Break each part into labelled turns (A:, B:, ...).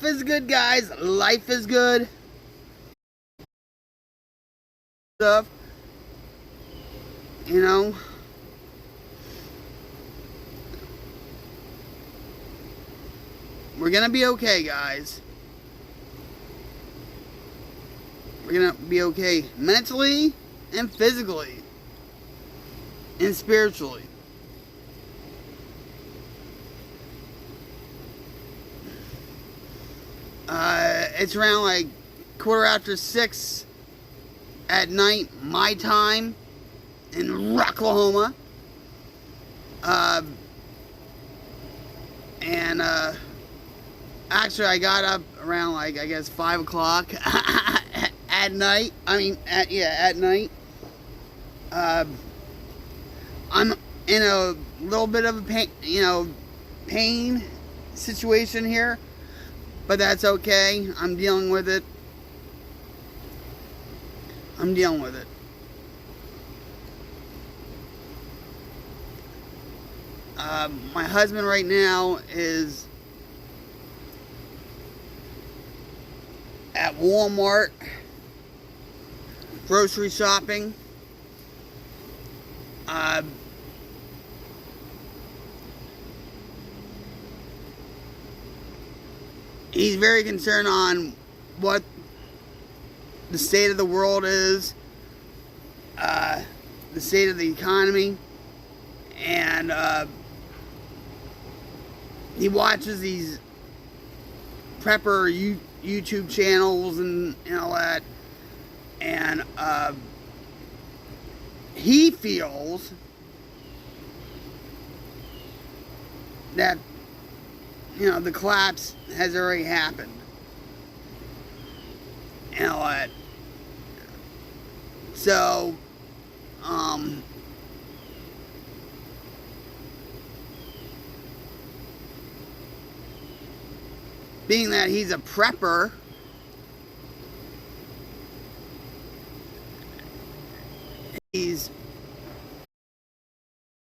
A: life is good, guys. Life is good. Stuff. You know. We're gonna be okay, guys. We're gonna be okay mentally and physically and spiritually. It's around like 6:15 at night, my time, in Rocklahoma. Actually, I got up around like, I guess, 5 o'clock at night. At night. I'm in a little bit of a pain situation here, but that's okay. I'm dealing with it. My husband right now is at Walmart grocery shopping. He's very concerned on what the state of the world is, the state of the economy, and he watches these prepper YouTube channels and all that, and he feels that the collapse has already happened and all that. So being that he's a prepper, he's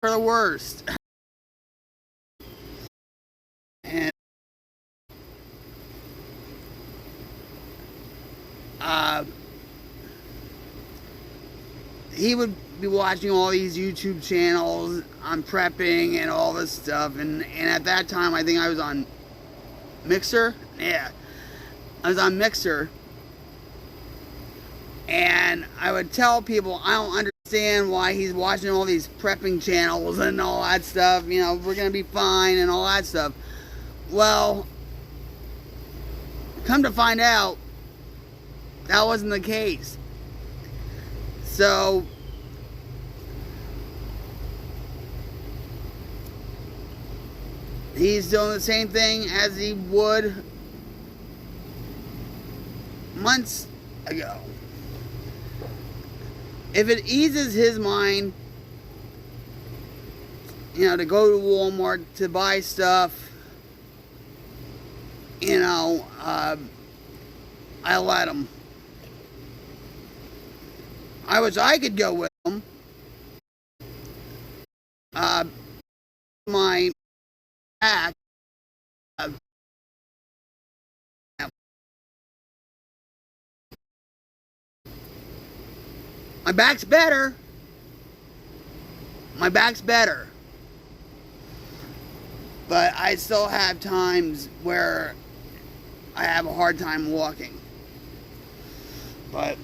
A: for the worst. And he would be watching all these YouTube channels on prepping and all this stuff, and at that time I think I was on Mixer. Yeah, I was on Mixer, and I would tell people I don't understand why he's watching all these prepping channels and all that stuff. We're gonna be fine and all that stuff. Well, come to find out, that wasn't the case. So he's doing the same thing as he would months ago. If it eases his mind, to go to Walmart to buy stuff, I let him. I wish I could go with him. My back, my back's better. My back's better. But I still have times where I have a hard time walking. But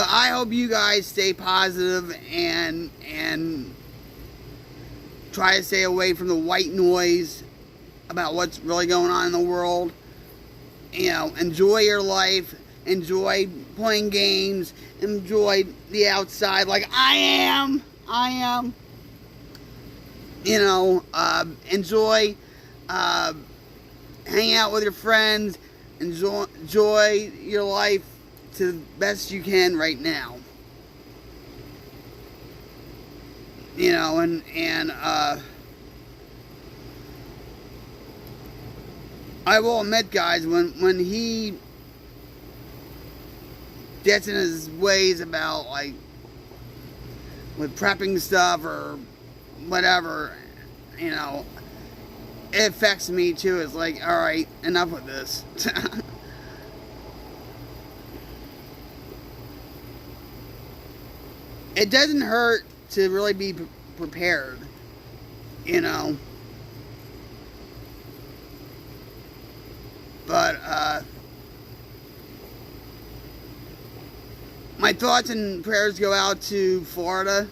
A: I hope you guys stay positive and try to stay away from the white noise about what's really going on in the world. Enjoy your life, enjoy playing games, enjoy the outside like I am. Enjoy hang out with your friends, enjoy your life to the best you can right now. I will admit, guys, when he gets in his ways about, like, with prepping stuff or whatever, you know, it affects me too. It's like, all right, enough with this. It doesn't hurt to really be prepared, you know. But my thoughts and prayers go out to Florida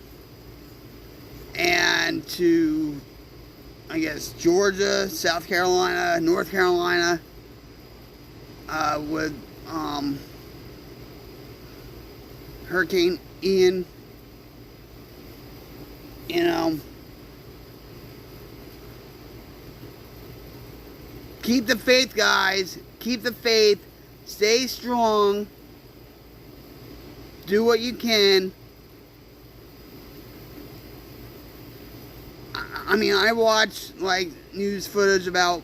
A: and to, I guess, Georgia, South Carolina, North Carolina, with Hurricane Ian. You know, keep the faith, guys. Keep the faith. Stay strong. Do what you can. I mean, I watch like news footage about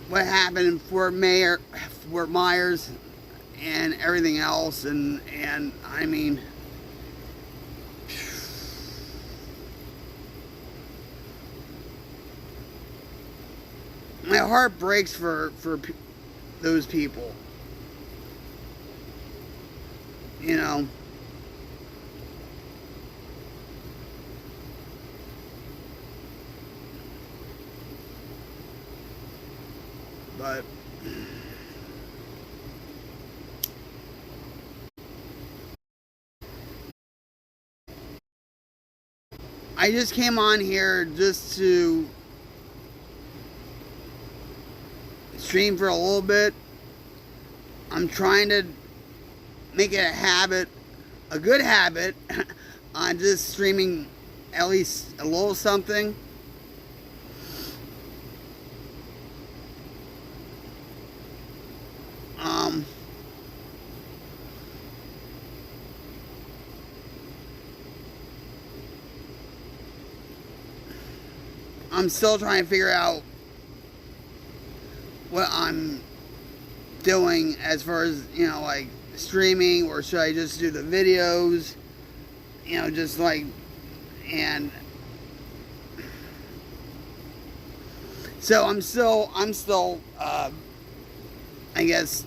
A: what happened in Fort Myers and everything else, and I mean, my heart breaks for those people, you know. But I just came on here just to stream for a little bit. I'm trying to make it a habit, a good habit, on just streaming at least a little something. I'm still trying to figure out what I'm doing as far as, you know, like streaming, or should I just do the videos, you know, just like, and so I'm still I guess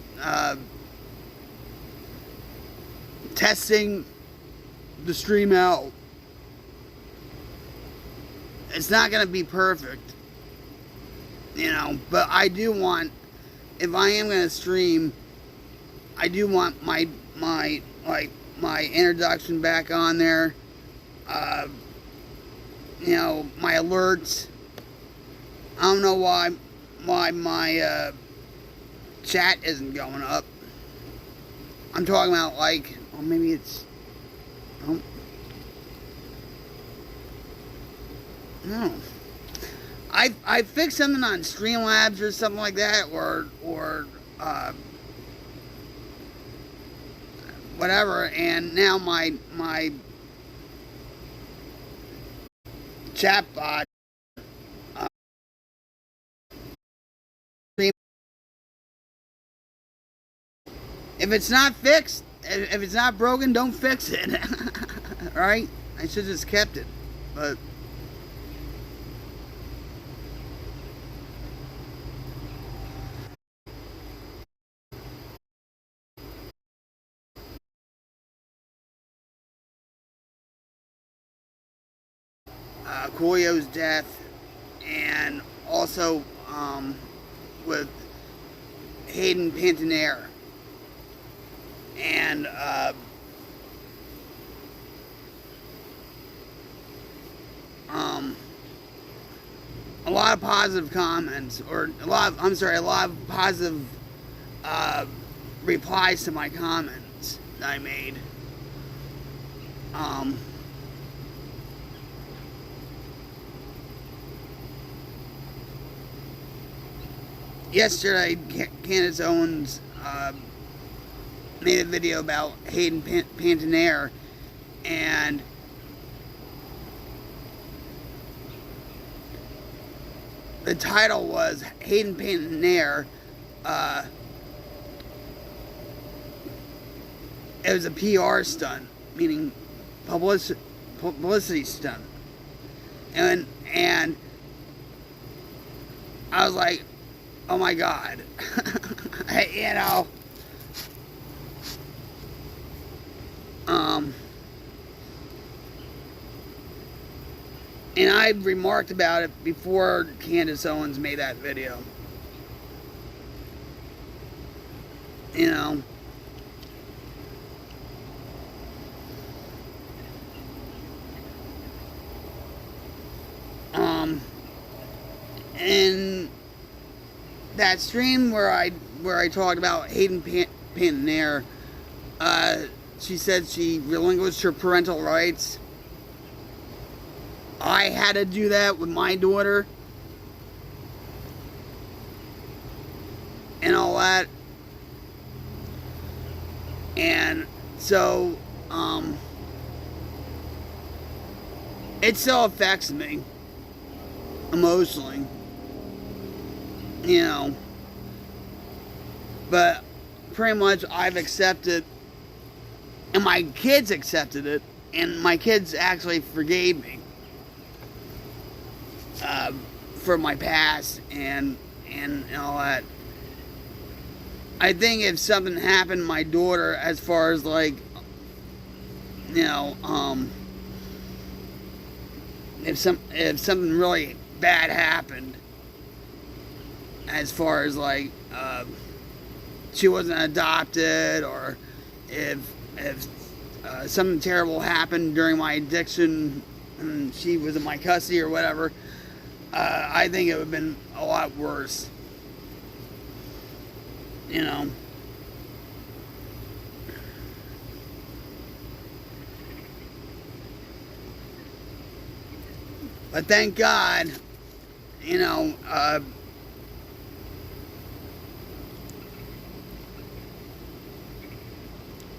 A: testing the stream out. It's not going to be perfect, you know, but I do want, if I am going to stream, I do want my introduction back on there, you know, my alerts. I don't know why my chat isn't going up. I'm talking about, like, well, maybe it's, oh, no. I fixed something on Streamlabs or something like that, or whatever, and now my chatbot if it's not fixed, if it's not broken, don't fix it. Right? I should have just kept it, but Coolio's death, and also with Hayden Panettiere, and a lot of positive comments, or a lot of positive replies to my comments that I made. Yesterday, Candace Owens made a video about Hayden Panettiere, and the title was Hayden Panettiere. It was a PR stunt, meaning publicity stunt. And I was like, oh my God. You know. And I remarked about it before Candace Owens made that video. You know. And that stream where I talked about Hayden Panettiere, she said she relinquished her parental rights. I had to do that with my daughter and all that. And so, it still affects me emotionally, you know. But pretty much I've accepted, and my kids accepted it, and my kids actually forgave me for my past and all that. I think if something happened to my daughter, as far as like, you know, if something really bad happened, as far as like she wasn't adopted, or if something terrible happened during my addiction and she was in my custody or whatever, I think it would have been a lot worse. You know. But thank God, you know,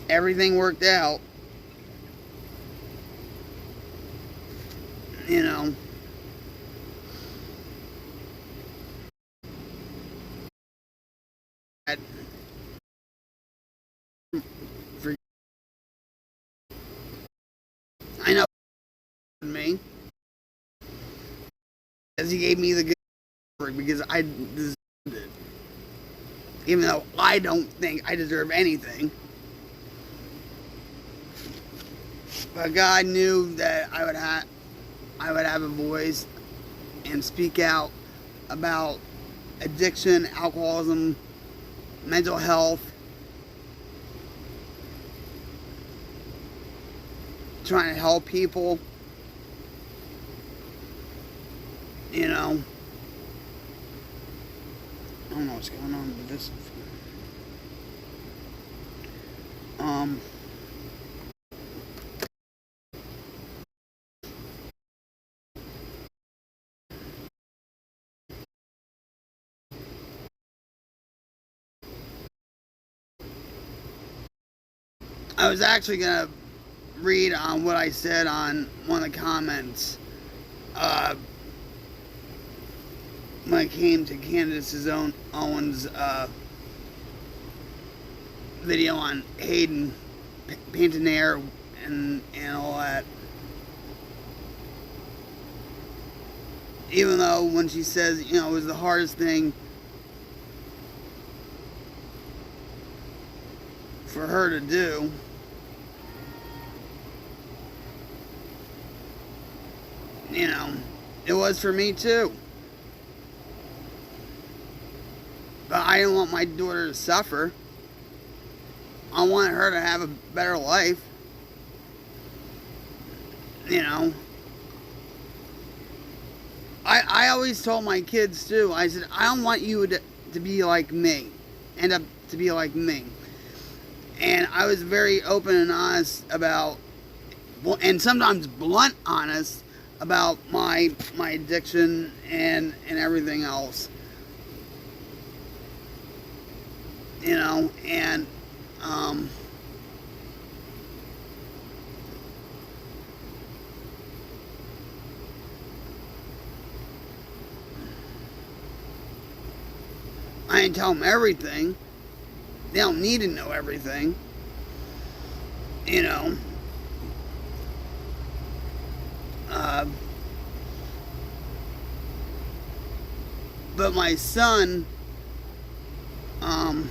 A: everything worked out. You know. I know me, as he gave me the good, because I deserved it, even though I don't think I deserve anything. But God knew that I would have a voice and speak out about addiction, alcoholism, mental health, trying to help people, you know. I don't know what's going on with this. I was actually going to read on what I said on one of the comments when it came to Candace Owens' video on Hayden Panettiere and all that. Even though when she says, you know, it was the hardest thing for her to do, you know, it was for me too. But I didn't want my daughter to suffer. I want her to have a better life. You know. I always told my kids too, I said, I don't want you to be like me. End up to be like me. And I was very open and honest about, and sometimes blunt honest, about my addiction and everything else. You know, and I didn't tell them everything. They don't need to know everything. You know. But my son, um,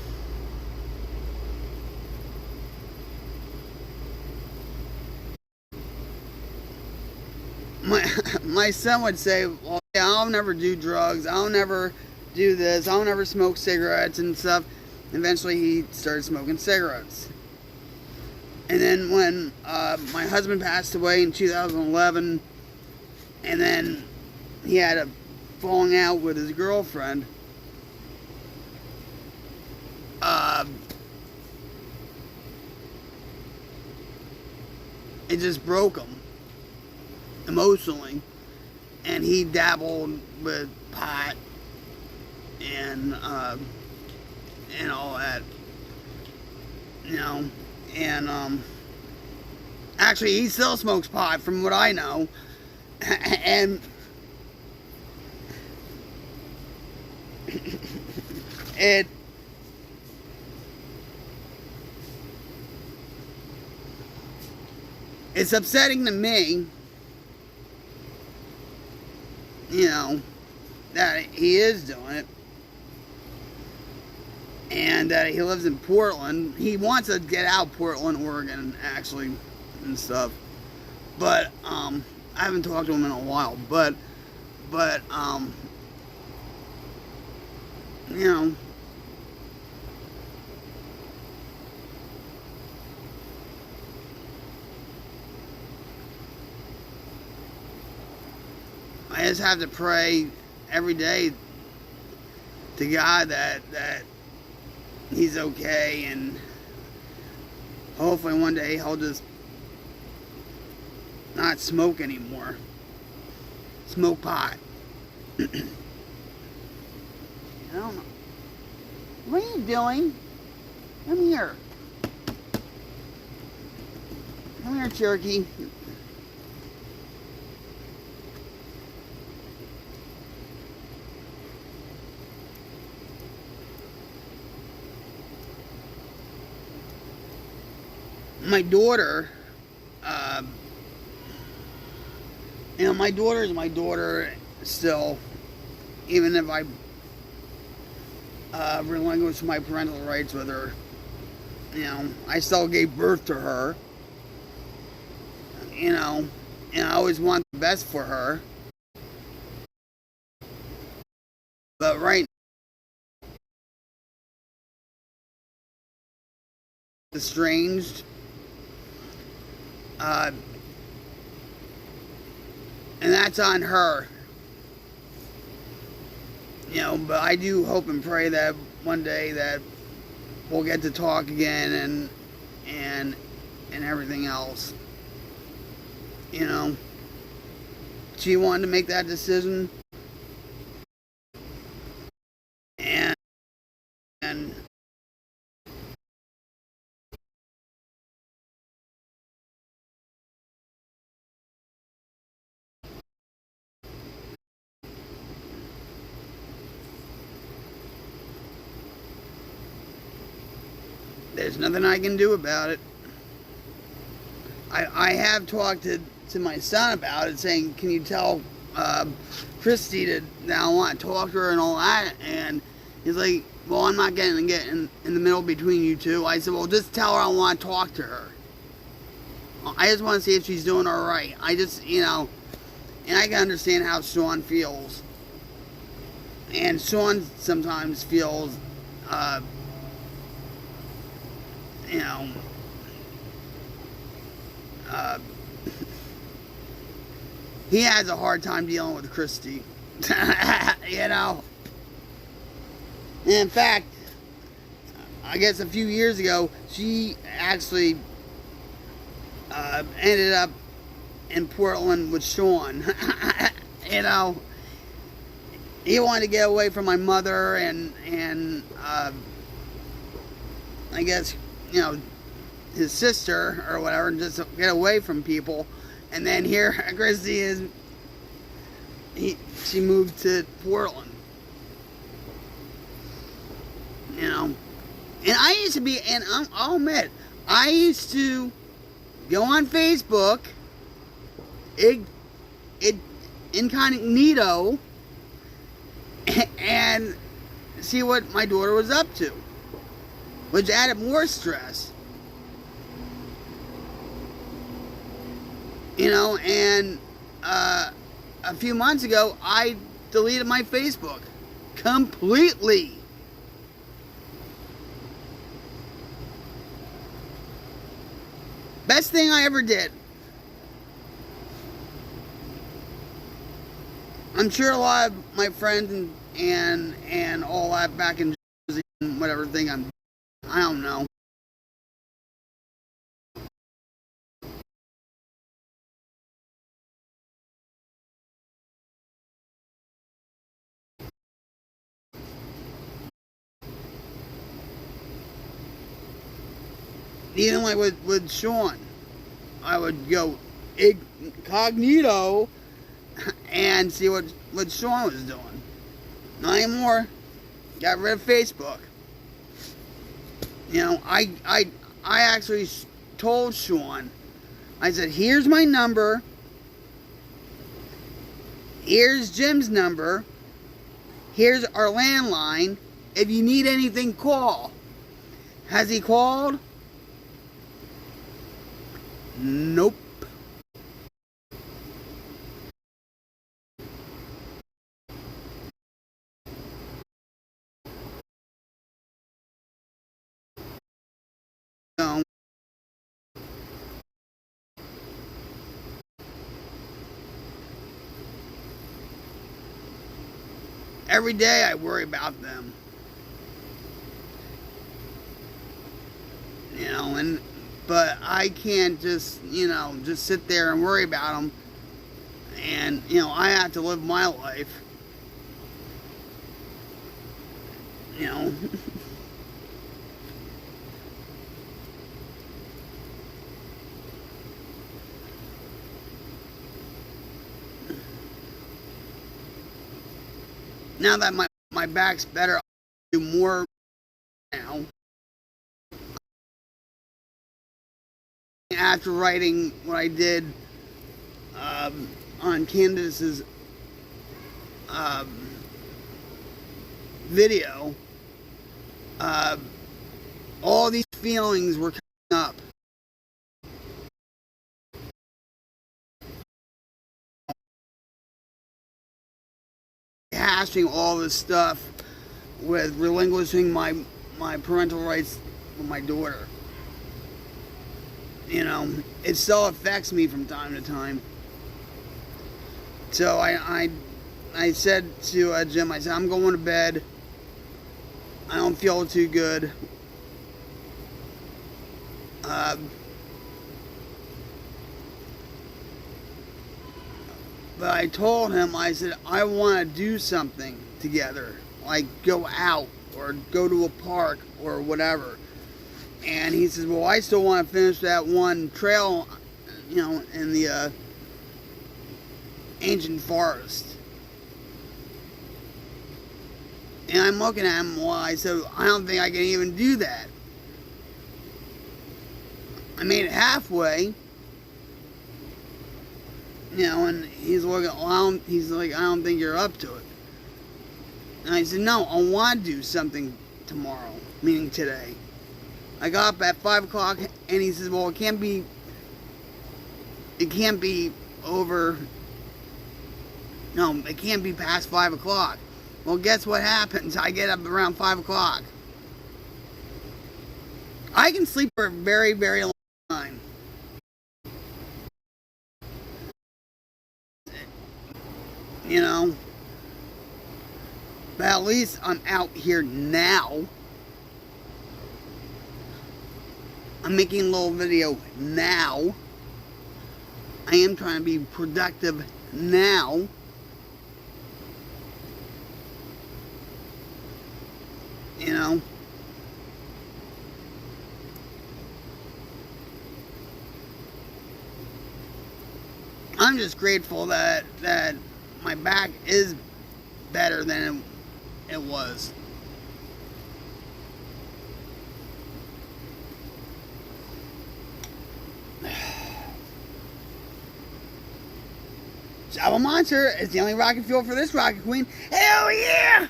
A: my son would say, well, yeah, I'll never do drugs, I'll never do this, I'll never smoke cigarettes and stuff. Eventually he started smoking cigarettes. And then when my husband passed away in 2011, and then he had a falling out with his girlfriend, it just broke him emotionally. And he dabbled with pot and all that, and actually he still smokes pot from what I know. And it's upsetting to me, that he is doing it, and that he lives in Portland. He wants to get out of Portland, Oregon, actually, and stuff. But I haven't talked to him in a while. But I just have to pray every day to God that he's okay, and hopefully one day he'll just not smoke anymore. Smoke pot. I don't know. What are you doing? Come here. Come here, Cherokee. My daughter, my daughter is my daughter still, even if I relinquish my parental rights with her. I still gave birth to her, and I always want the best for her. But right now, estranged. And that's on her. But I do hope and pray that one day that we'll get to talk again and everything else. She wanted to make that decision. And there's nothing I can do about it. I have talked to my son about it, saying, can you tell Christy that I want to talk to her and all that? And he's like, well, I'm not getting to get in the middle between you two. I said, well, just tell her I want to talk to her. I just want to see if she's doing all right. I just, and I can understand how Sean feels. And Sean sometimes feels, he has a hard time dealing with Christy. And in fact, I guess a few years ago, she actually ended up in Portland with Sean. He wanted to get away from my mother and I guess, his sister or whatever, and just get away from people. And then here, Christy she moved to Portland. And I used to be, and I'll admit, I used to go on Facebook, incognito, and see what my daughter was up to, which added more stress. You know, and a few months ago, I deleted my Facebook completely. Best thing I ever did. I'm sure a lot of my friends and all that back in Jersey and whatever thing I don't know. Even like with Sean, I would go incognito and see what Sean was doing. Not anymore. Got rid of Facebook. You know, I actually told Sean, I said, here's my number. Here's Jim's number. Here's our landline. If you need anything, call. Has he called? Nope. No. Every day I worry about them. You know, but I can't just, you know, just sit there and worry about them. And, you know, I have to live my life. You know. Now that my back's better, I'll do more now. After writing what I did on Candace's video, all these feelings were coming up. Hashing all this stuff with relinquishing my parental rights with my daughter. You know, it still affects me from time to time. So I said to Jim, I said, I'm going to bed. I don't feel too good. But I told him, I said, I want to do something together. Like go out or go to a park or whatever. And he says, well, I still want to finish that one trail, you know, in the ancient forest. And I'm looking at him, well, I said, I don't think I can even do that. I made it halfway. You know, and he's looking, well, he's like, I don't think you're up to it. And I said, no, I want to do something tomorrow, meaning today. I got up at 5 o'clock, and he says, well, it can't be over, no, it can't be past 5 o'clock. Well, guess what happens? I get up around 5 o'clock. I can sleep for a very, very long time. You know, but at least I'm out here now. I'm making a little video now. I am trying to be productive now. You know. I'm just grateful that my back is better than it was. Java Monster is the only rocket fuel for this rocket queen. Hell yeah!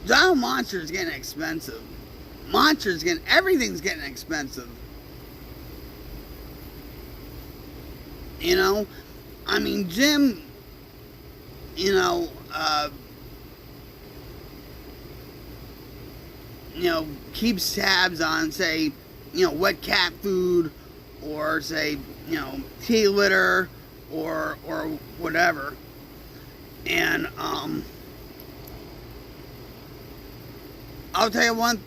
A: Java Monster is getting expensive. Everything's getting expensive. You know? I mean, Jim, keeps tabs on, say, wet cat food, or say, tea litter, or whatever. And, I'll tell you one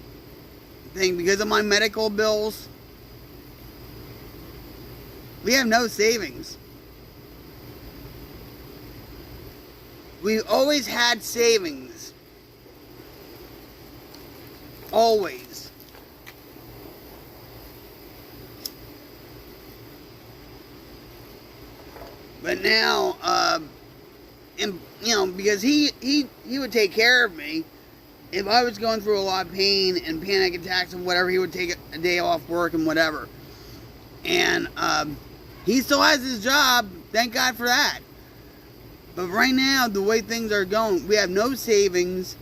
A: thing, because of my medical bills, we have no savings. We've always had savings. Always. But now, because he would take care of me. If I was going through a lot of pain and panic attacks and whatever, he would take a day off work and whatever. And he still has his job. Thank God for that. But right now, the way things are going, we have no savings.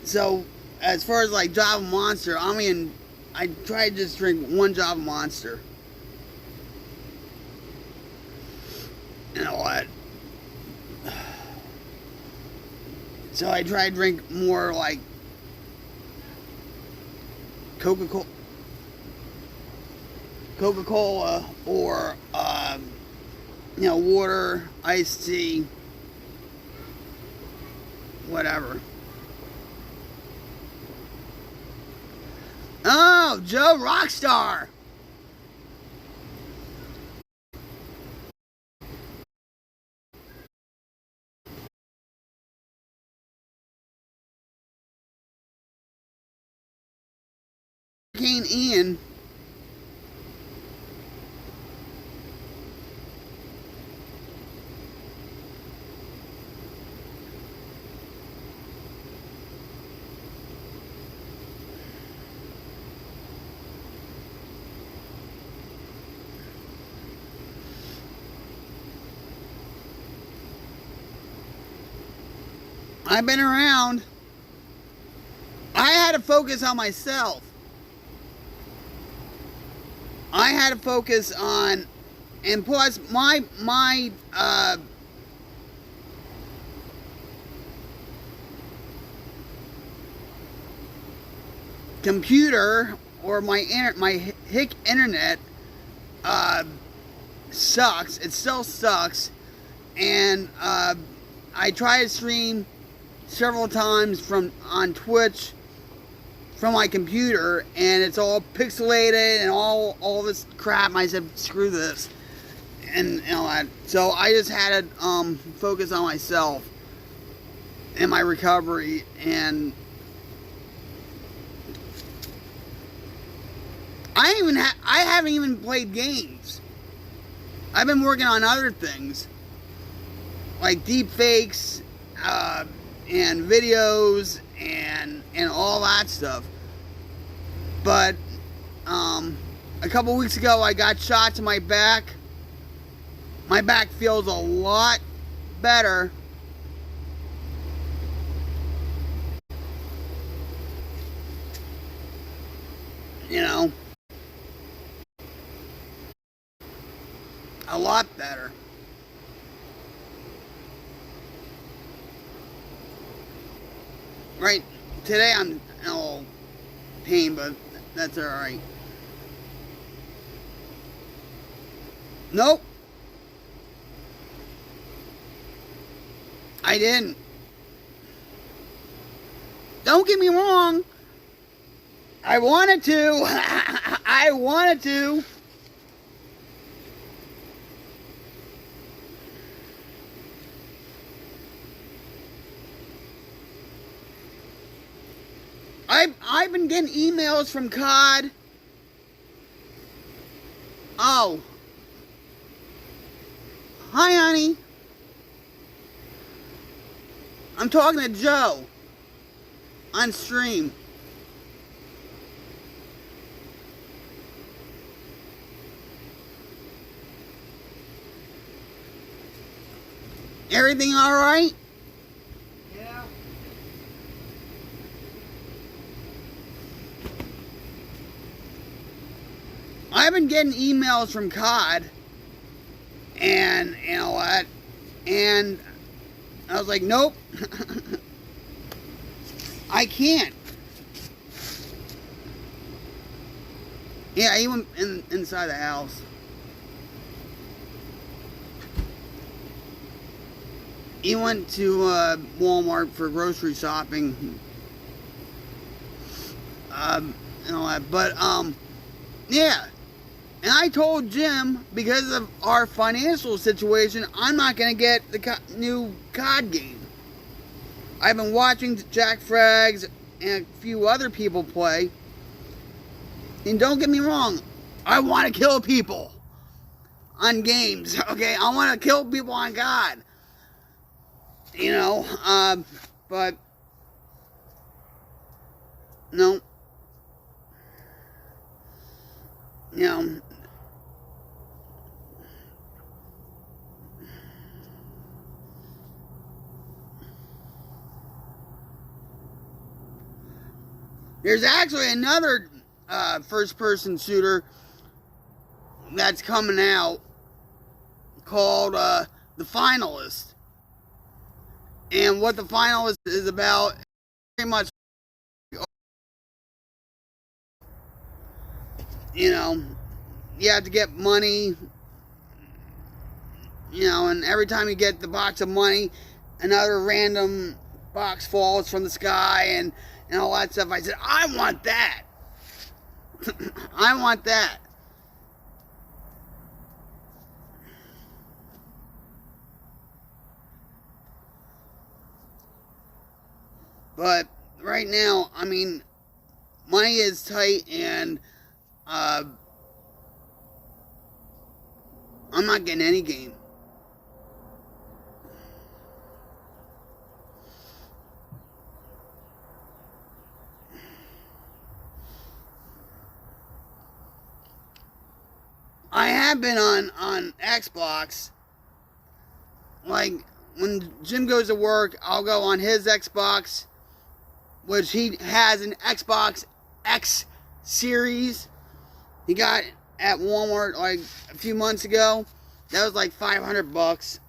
A: So as far as like Java Monster, I try to just drink one Java Monster. You know what? So I try to drink more like Coca-Cola or water, iced tea, whatever. Oh, Joe Rockstar. Hurricane Ian. I've been around. I had to focus on myself. I had to focus on, and plus my computer or my hick internet sucks. It still sucks, and I try to stream several times on Twitch from my computer, and it's all pixelated and all this crap. And I said, screw this, and so I just had to focus on myself and my recovery. And I haven't even played games. I've been working on other things like deep fakes and videos and all that stuff. But a couple weeks ago I got shot to my back. My back feels a lot better. A lot better. Right, today I'm in a little pain, but that's alright. Nope. I didn't. Don't get me wrong. I wanted to. I wanted to. I've been getting emails from COD Oh, hi, honey. I'm talking to Joe on stream. Everything all right?
B: Yeah.
A: I've been getting emails from COD, and you know what? And I was like, nope, I can't. Yeah, he went inside the house. He went to Walmart for grocery shopping. And all that. But, yeah. And I told Jim, because of our financial situation, I'm not going to get the new COD game. I've been watching Jack Frags and a few other people play. And don't get me wrong, I want to kill people on games, okay? I want to kill people on COD. You know, but no. You know, there's actually another first-person shooter that's coming out called The Finalist. And what The Finalist is about, pretty much, you know, you have to get money, you know, and every time you get the box of money, another random box falls from the sky and all that stuff. I said, I want that. I want that. But right now, I mean, money is tight, and I'm not getting any game. I have been on Xbox. Like, when Jim goes to work, I'll go on his Xbox, which he has an Xbox X series. He got at Walmart like a few months ago. That was like $500.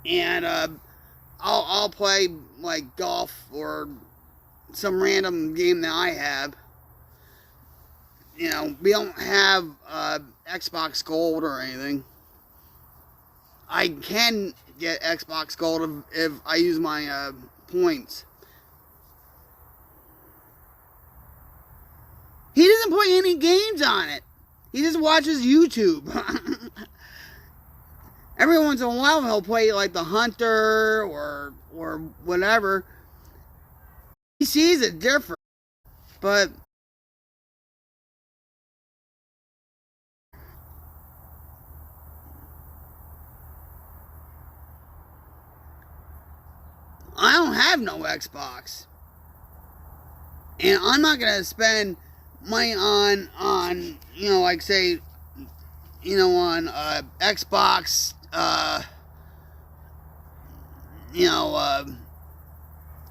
A: And I'll play like golf or some random game that I have. You know, we don't have Xbox Gold or anything. I can get Xbox Gold if I use my points. He doesn't play any games on it. He just watches YouTube. Every once in a while he'll play like the Hunter or whatever. He sees it different. But I don't have no Xbox. And I'm not going to spend money on, you know, like say, you know, on Xbox, you know,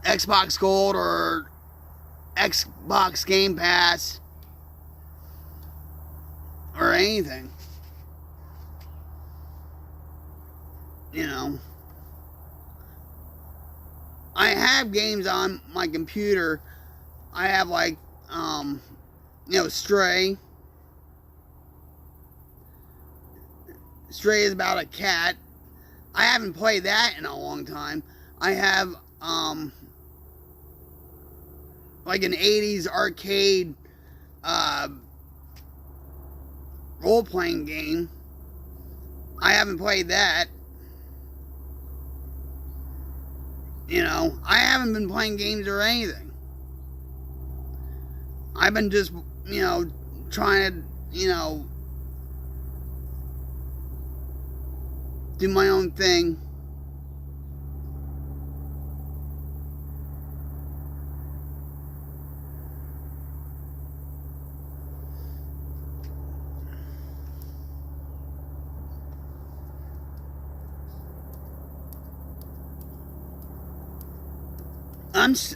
A: Xbox Gold or Xbox Game Pass or anything. You know, I have games on my computer. I have like, you know, Stray. Stray is about a cat. I haven't played that in a long time. I have, like an 80s arcade, role-playing game. I haven't played that. You know, I haven't been playing games or anything. I've been just, you know, trying to, do my own thing.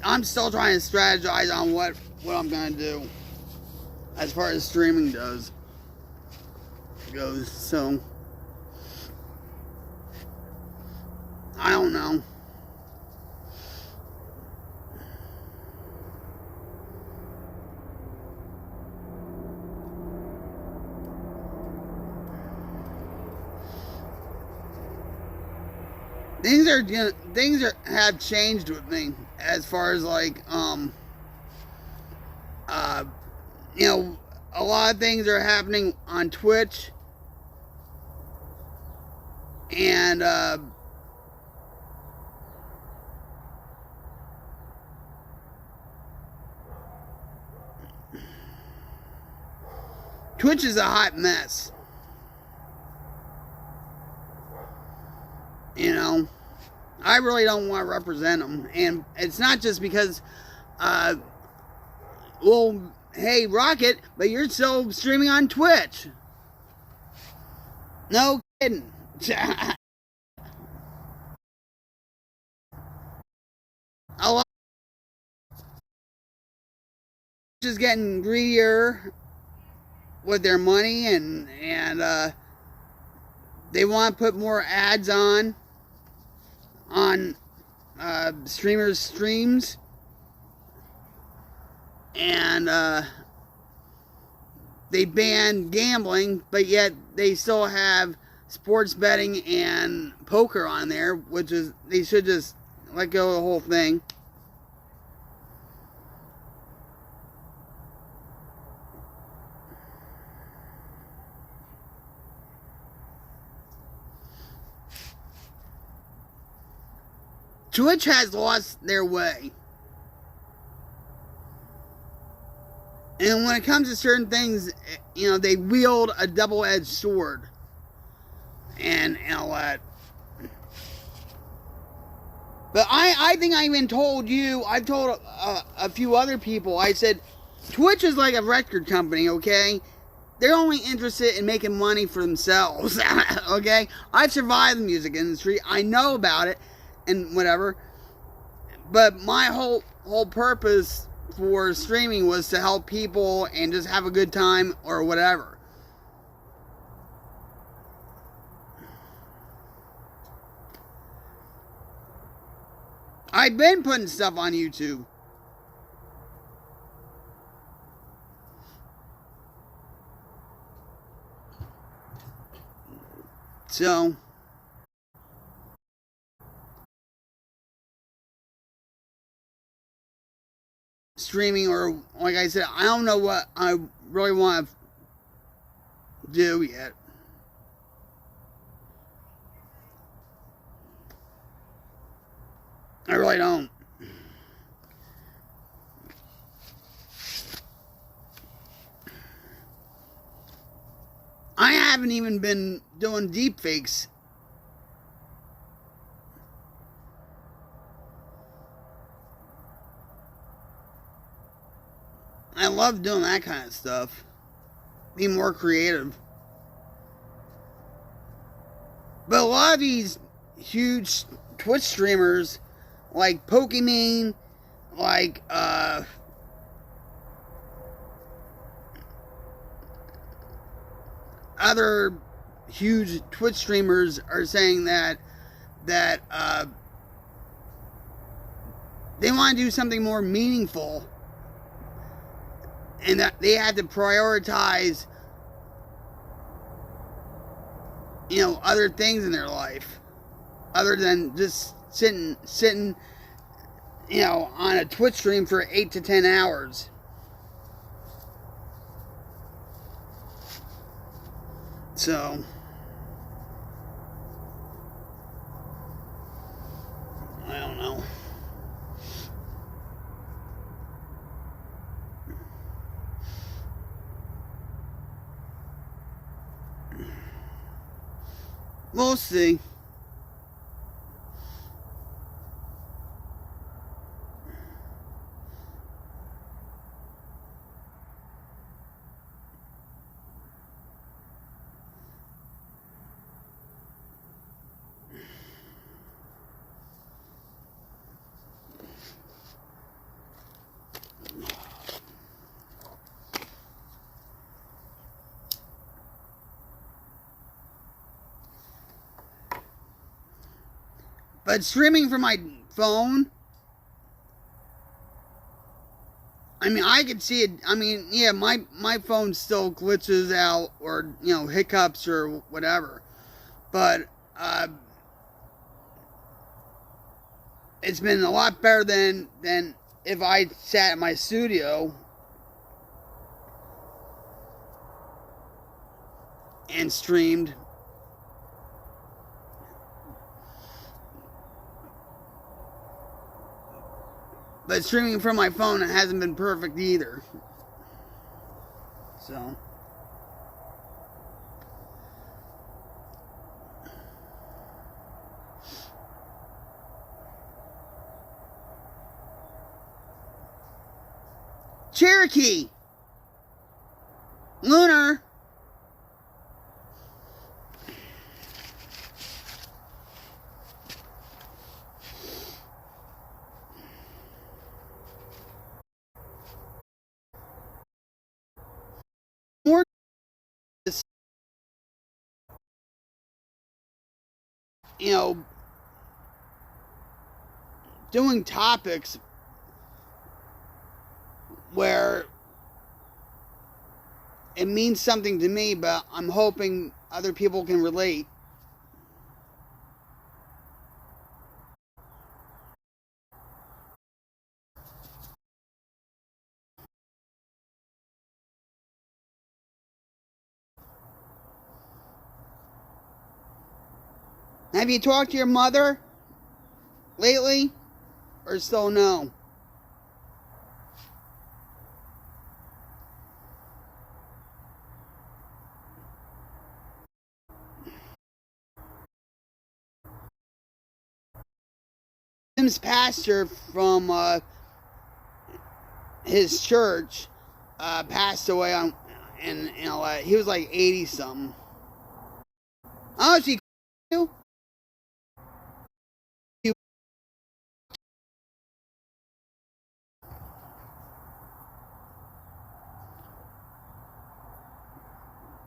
A: I'm still trying to strategize on what I'm gonna do as far as streaming goes. So I don't know. Things have changed with me as far as like a lot of things are happening on Twitch, and Twitch is a hot mess. I really don't want to represent them, and it's not just because well, hey, Rocket, but you're still streaming on Twitch. No kidding. A lot just getting greedier with their money, and they want to put more ads on streamers' streams, and they ban gambling, but yet they still have sports betting and poker on there, which is, they should just let go of the whole thing. Twitch has lost their way. And when it comes to certain things, they wield a double-edged sword. And all that. But I think I even told you, I've told a few other people, I said, Twitch is like a record company, okay? They're only interested in making money for themselves, okay? I've survived the music industry. I know about it and whatever. But my whole purpose for streaming was to help people and just have a good time or whatever. I've been putting stuff on YouTube. So streaming, or like I said, I don't know what I really want to do yet. I really don't. I haven't even been doing deep fakes. I love doing that kind of stuff. Be more creative. But a lot of these huge Twitch streamers, like Pokemon, like other huge Twitch streamers, are saying that they want to do something more meaningful, and that they had to prioritize, other things in their life, other than just sitting, on a Twitch stream for 8 to 10 hours. So I don't know. We'll see. But streaming from my phone, I mean, I could see it. I mean, yeah, my phone still glitches out or, hiccups or whatever. But it's been a lot better than if I sat in my studio and streamed. But streaming from my phone, it hasn't been perfect either. So. Cherokee! Lunar! More doing topics where it means something to me, but I'm hoping other people can relate. Have you talked to your mother lately? Or still no? Jim's pastor from his church passed away on, and he was like 80 something. Oh, she you?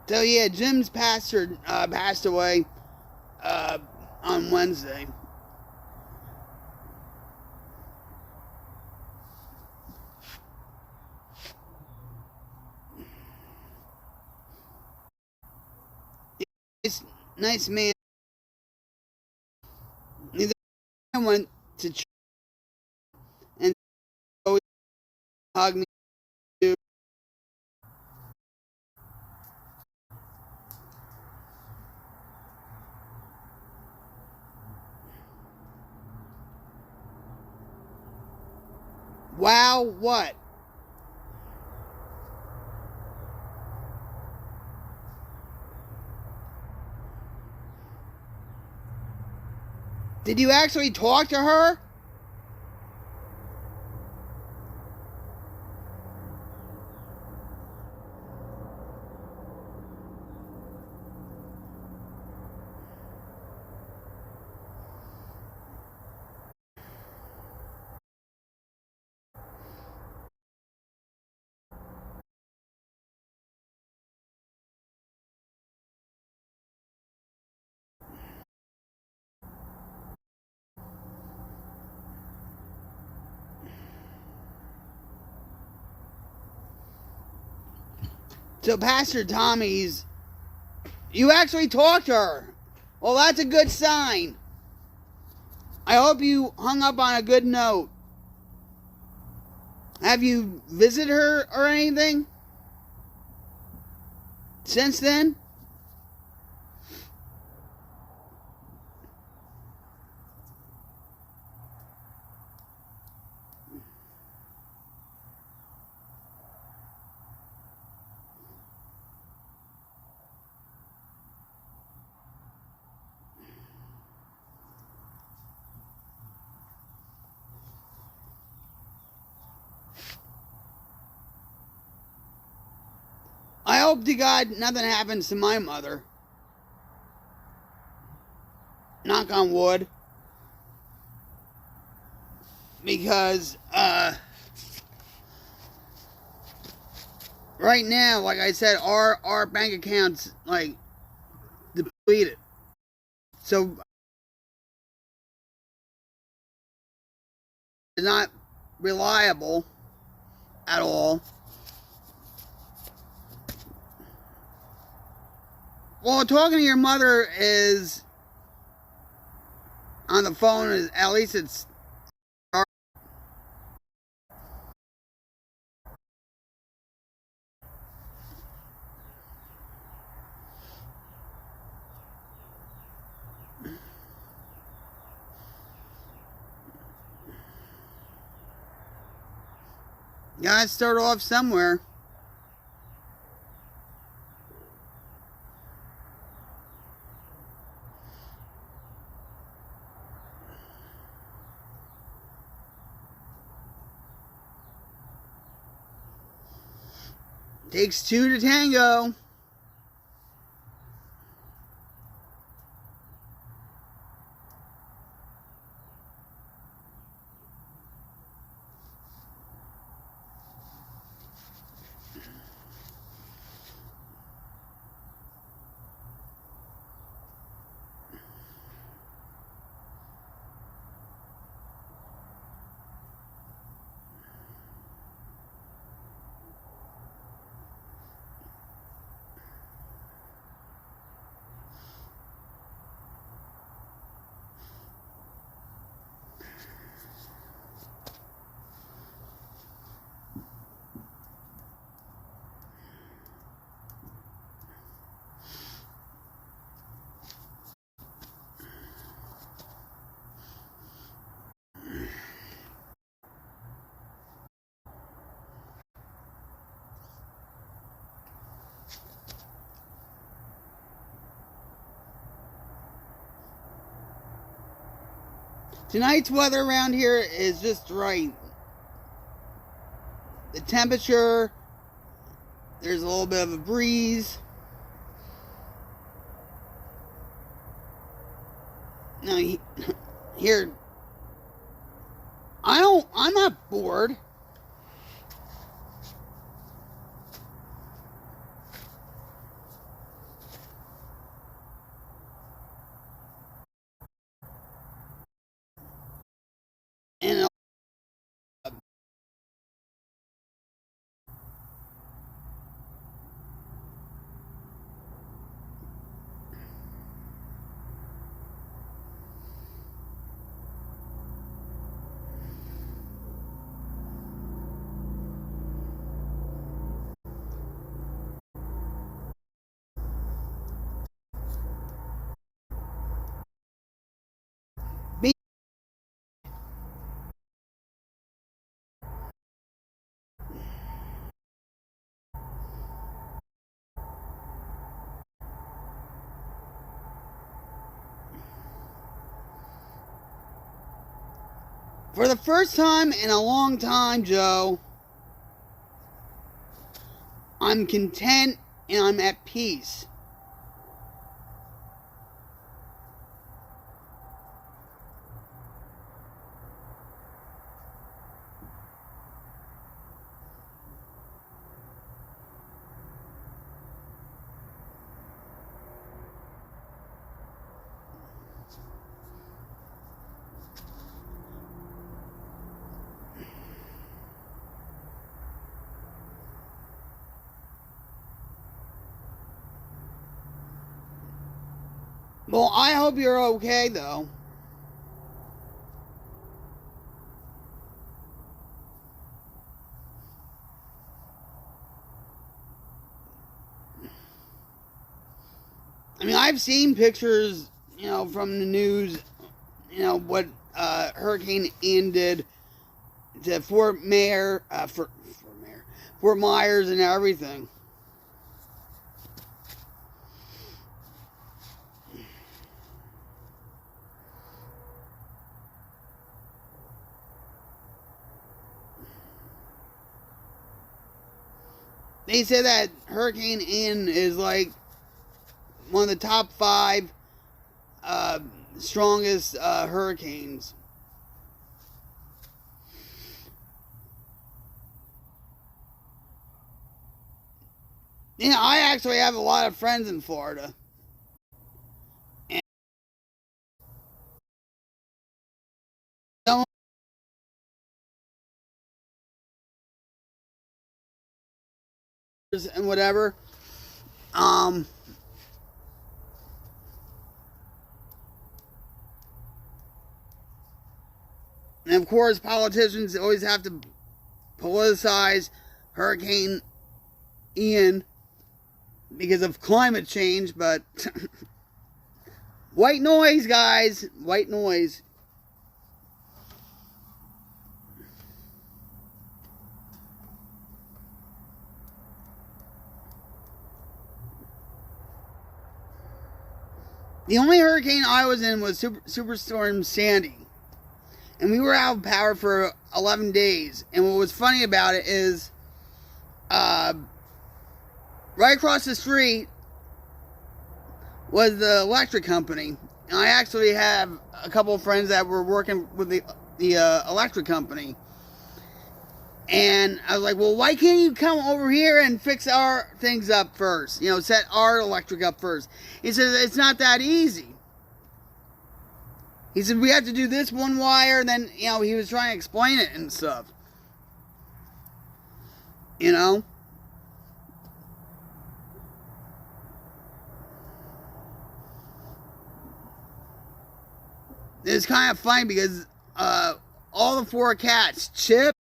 A: So yeah, Jim's pastor passed away on Wednesday. Nice man. Neither I went to church and always hugged me. Too. Wow, what? Did you actually talk to her? So Pastor Tommy's, you actually talked to her. Well, that's a good sign. I hope you hung up on a good note. Have you visited her or anything since then? hope to God nothing happens to my mother. Knock on wood. Because, right now, like I said, our bank account's, like, depleted. So, it's not reliable at all. Well, talking to your mother is on the phone, is at least it's gotta start off somewhere. Takes two to tango. Tonight's weather around here is just right. The temperature, there's a little bit of a breeze. Now, here, I'm not bored. And for the first time in a long time, Joe, I'm content and I'm at peace. Well, I hope you're okay, though. I mean, I've seen pictures, from the news, what Hurricane Ian did to Fort Myers and everything. they say that Hurricane Ian is like one of the top 5 strongest hurricanes. You know, I actually have a lot of friends in Florida. And whatever. And of course, politicians always have to politicize Hurricane Ian because of climate change, but white noise, guys, white noise. The only hurricane I was in was Superstorm Sandy. And we were out of power for 11 days. And what was funny about it is, right across the street was the electric company. And I actually have a couple of friends that were working with the electric company. And I was like, well, why can't you come over here and fix our things up first? You know, set our electric up first. He says, it's not that easy. He said, we have to do this one wire, and then, you know, he was trying to explain it and stuff. You know? It's kind of funny because all the 4 cats, Chip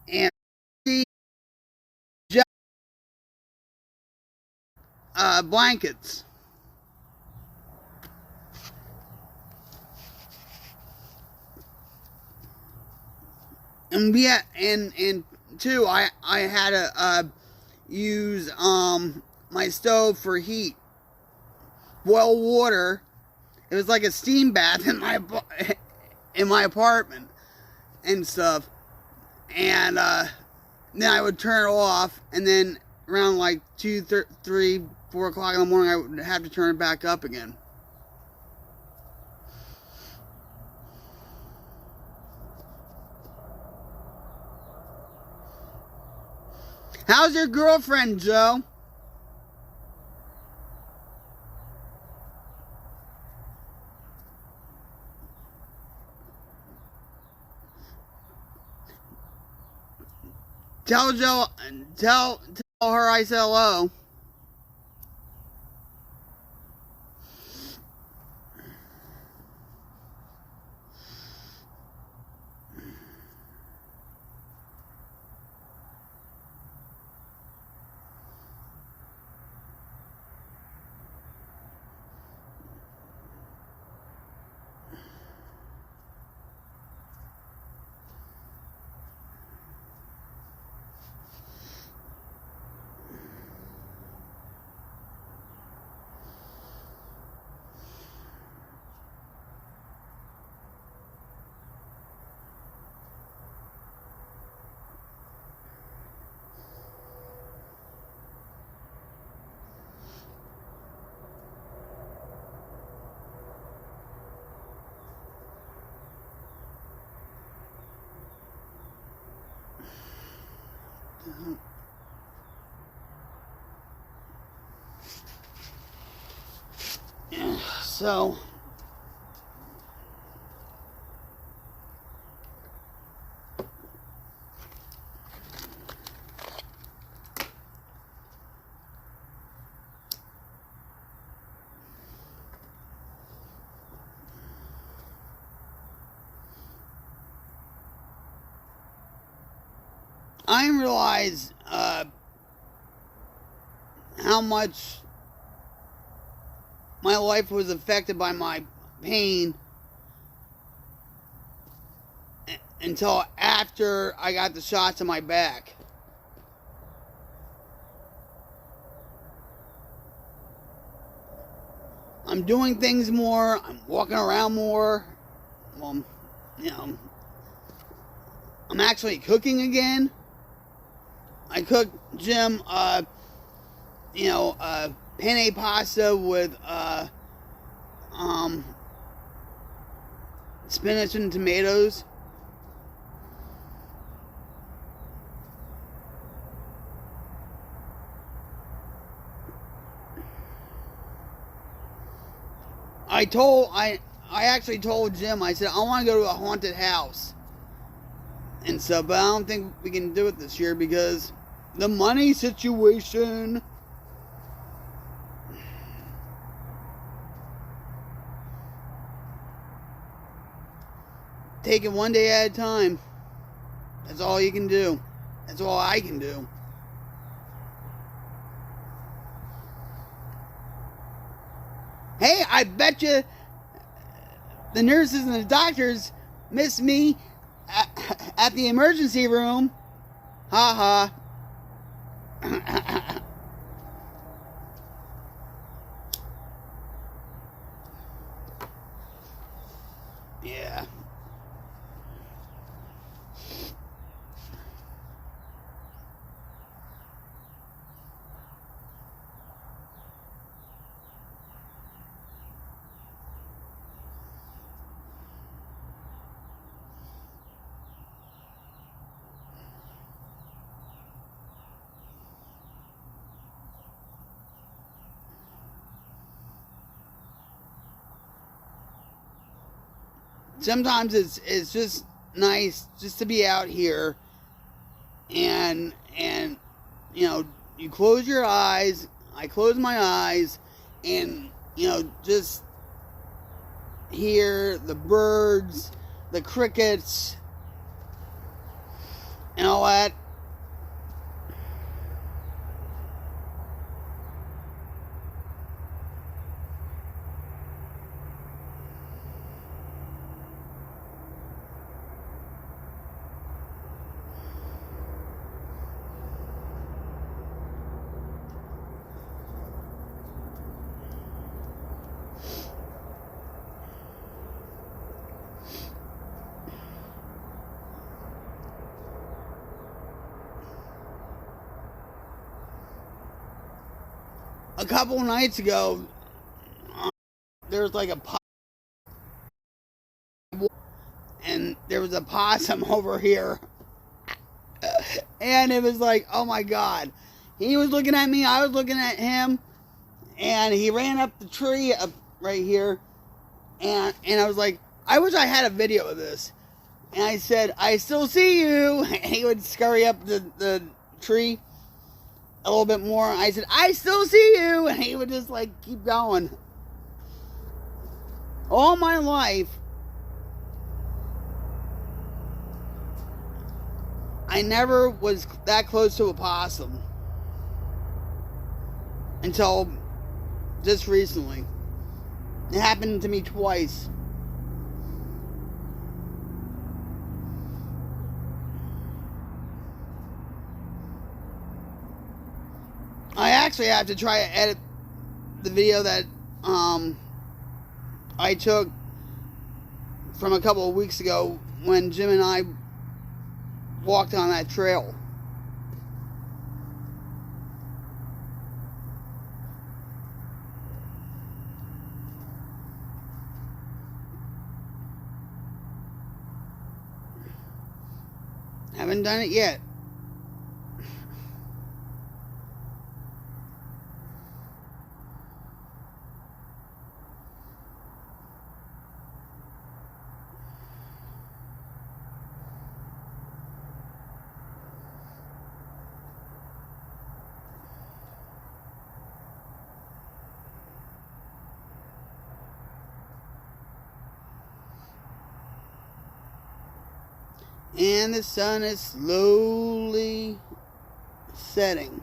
A: and Jeff, blankets. And we had, and 2, I had to use my stove for heat. Boil water. It was like a steam bath in my apartment and stuff. And then I would turn it off, and then around like 2, 3, 4 o'clock in the morning, I would have to turn it back up again. How's your girlfriend, Joe? Tell Joe, tell her I said hello. So I didn't realize how much my life was affected by my pain until after I got the shots in my back. I'm doing things more. I'm walking around more. Well, you know, I'm actually cooking again. I cooked Jim, penne pasta with spinach and tomatoes. I actually told Jim, I said, I want to go to a haunted house. And so, but I don't think we can do it this year because the money situation. Take it one day at a time. That's all you can do. That's all I can do. Hey, I bet you the nurses and the doctors miss me at the emergency room. Ha ha. Yeah. Sometimes it's just nice just to be out here and you close your eyes, I close my eyes, and just hear the birds, the crickets, and all that. A couple nights ago, there was like a and there was a possum over here, and it was like, oh my god, he was looking at me, I was looking at him, and he ran up the tree up right here, and I was like, I wish I had a video of this. And I said, I still see you. And he would scurry up the tree a little bit more. I said, I still see you. And he would just like keep going. All my life, I never was that close to a possum until just recently. It happened to me twice. I actually have to try to edit the video that I took from a couple of weeks ago when Jim and I walked on that trail. Haven't done it yet. And the sun is slowly setting.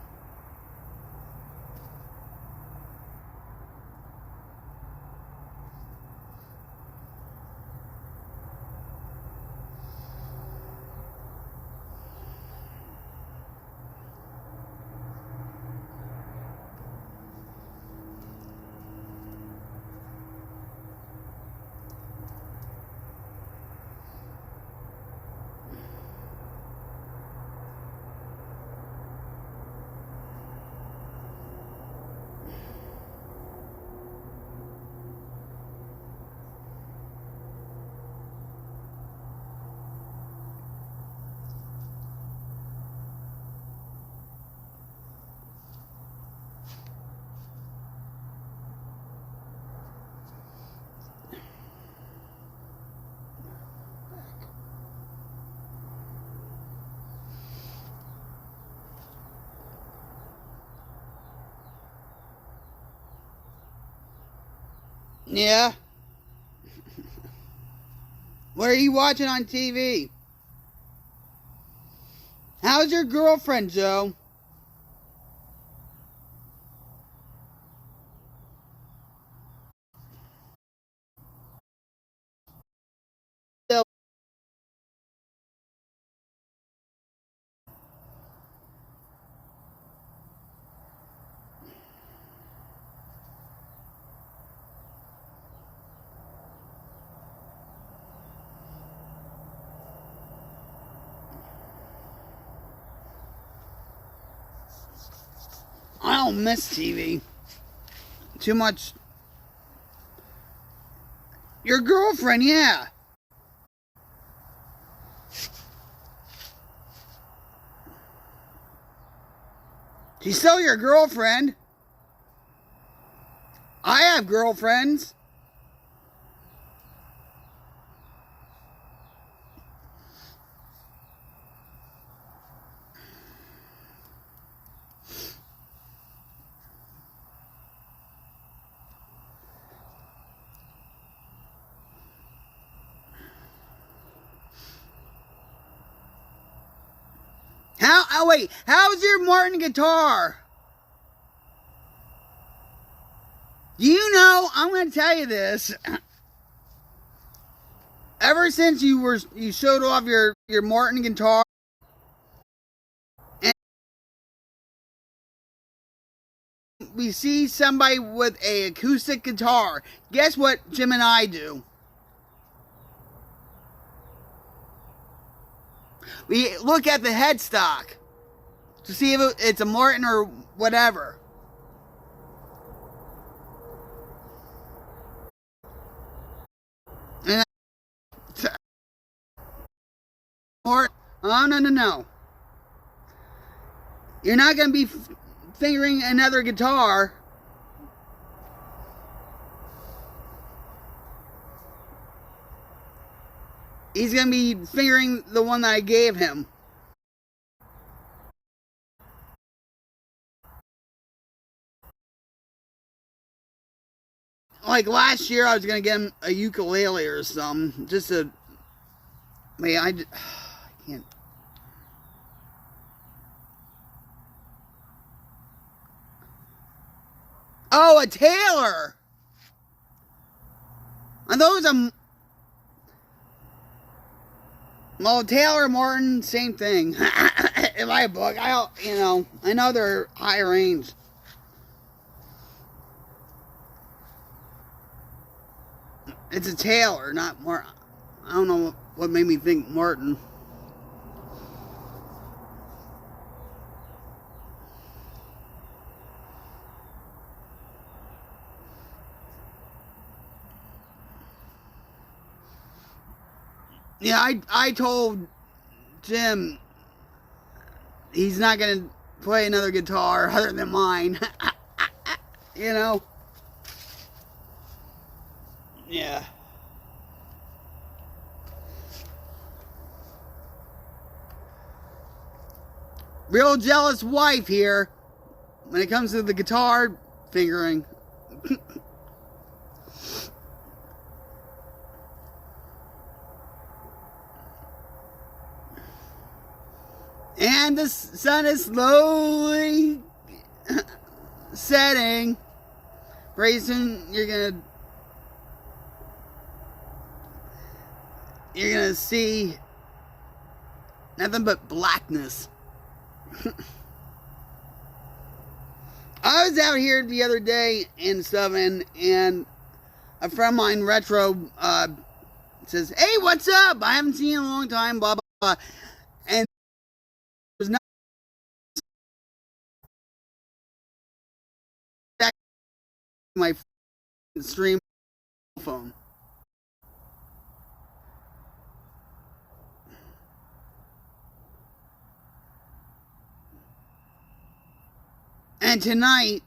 A: Yeah. What are you watching on TV? How's your girlfriend, Joe? I don't miss TV. Too much. Your girlfriend, yeah. She's still your girlfriend. I have girlfriends. Wait, how's your Martin guitar? You know, I'm going to tell you this. Ever since you showed off your Martin guitar, and we see somebody with a acoustic guitar, guess what Jim and I do? We look at the headstock to see if it's a Martin or whatever. And Martin, oh no. You're not going to be fingering another guitar. He's going to be fingering the one that I gave him. Like last year, I was going to get him a ukulele or something. Just a... Man, I can't... Oh, a Taylor! Are those a... Well, Taylor, Martin, same thing. In my book, I know they're high range. It's a Taylor, not Martin. I don't know what made me think Martin. Yeah, I told Jim he's not going to play another guitar other than mine. You know? Yeah. Real jealous wife here when it comes to the guitar fingering. And the sun is slowly setting. Pretty soon you're gonna see nothing but blackness. I was out here the other day and stuff, and a friend of mine, Retro, says, "Hey, what's up? I haven't seen you in a long time." Blah blah blah. And there's not my stream phone. And tonight,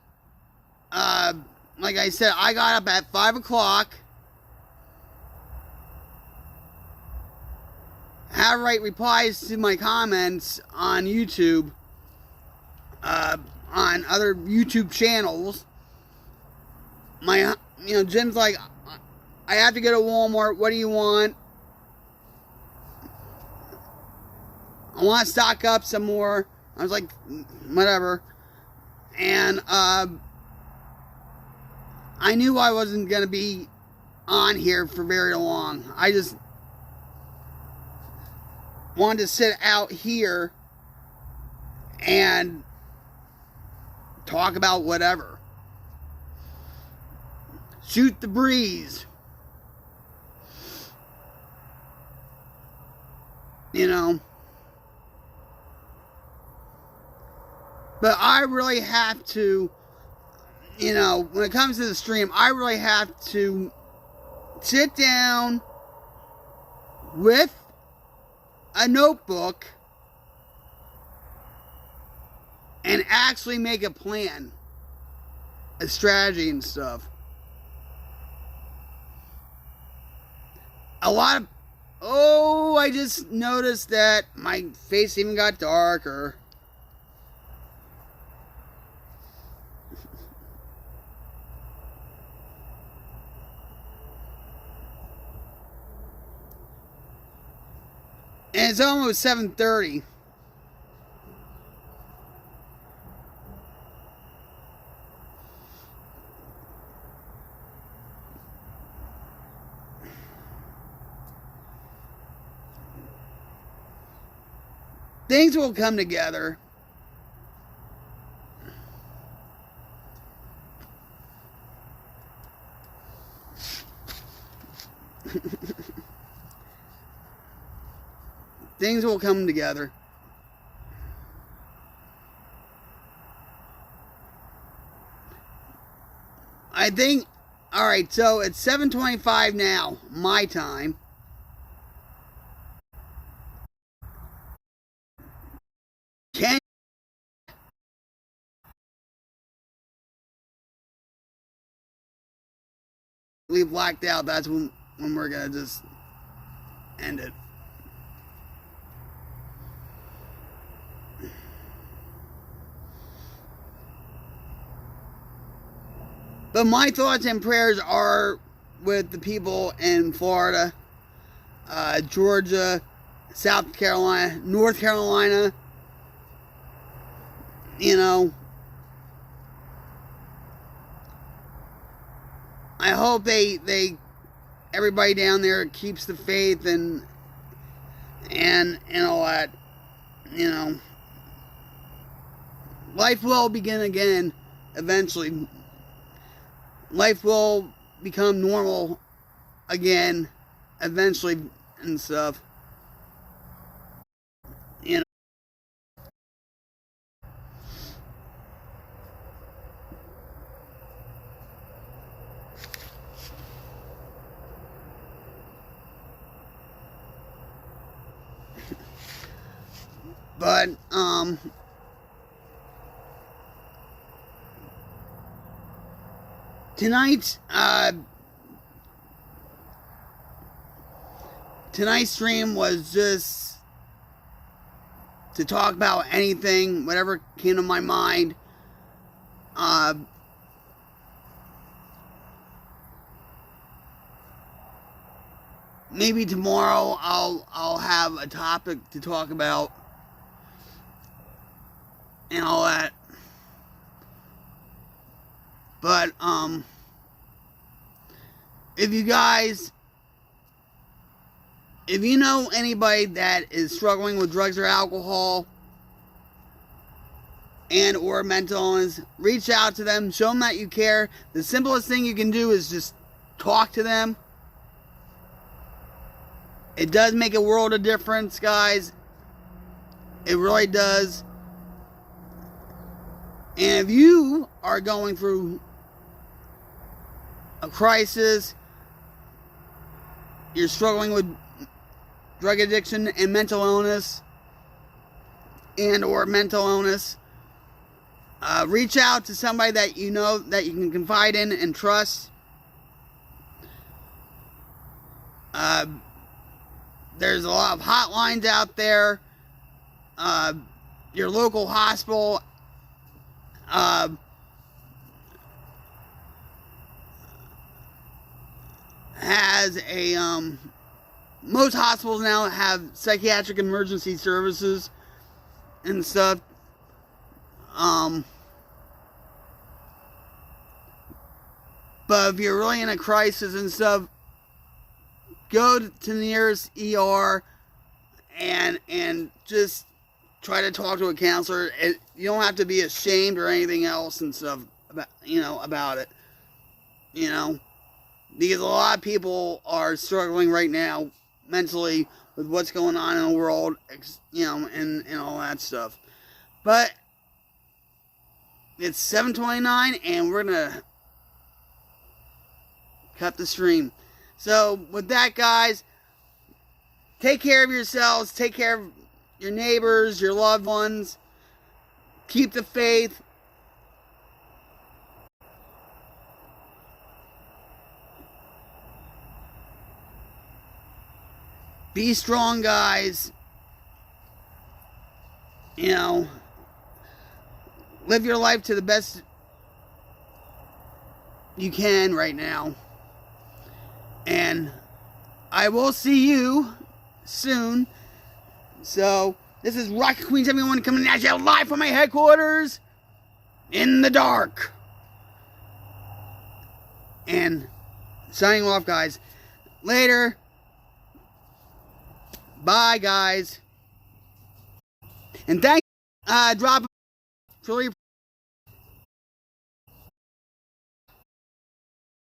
A: like I said, I got up at 5 o'clock. Had to write replies to my comments on YouTube, on other YouTube channels. Jim's like, I have to go to Walmart. What do you want? I want to stock up some more. I was like, whatever. And I knew I wasn't going to be on here for very long. I just wanted to sit out here and talk about whatever. Shoot the breeze. You know. But I really have to, you know, when it comes to the stream, I really have to sit down with a notebook and actually make a plan, a strategy and stuff. A lot of, oh, I just noticed that my face even got darker. And it's almost 7:30. Things will come together. Things will come together. I think, alright, so it's 7:25 now, my time. Can we blacked out? That's when we're gonna just end it. But my thoughts and prayers are with the people in Florida, Georgia, South Carolina, North Carolina. You know, I hope everybody down there keeps the faith and all that. You know, life will begin again eventually. Life will become normal again eventually and stuff. You know. But tonight's stream was just to talk about anything, whatever came to my mind. Maybe tomorrow I'll have a topic to talk about and all that. But if you know anybody that is struggling with drugs or alcohol and or mental illness, reach out to them, show them that you care. The simplest thing you can do is just talk to them. It does make a world of difference, guys. It really does. And if you are going through a crisis, you're struggling with drug addiction and mental illness and or mental illness, reach out to somebody that you know that you can confide in and trust. There's a lot of hotlines out there. Your local hospital has has a most hospitals now have psychiatric emergency services and stuff. But if you're really in a crisis and stuff, go to the nearest ER and just try to talk to a counselor. You don't have to be ashamed or anything else and stuff about it. Because a lot of people are struggling right now mentally with what's going on in the world, and all that stuff. But it's 7:29, and we're gonna cut the stream. So with that, guys, take care of yourselves, take care of your neighbors, your loved ones, keep the faith. Be strong, guys. Live your life to the best you can right now. And I will see you soon. So, this is Rocket Queen 71 coming at you live from my headquarters in the dark. And signing off, guys. Later. Bye, guys. And thank you. Drop. Truly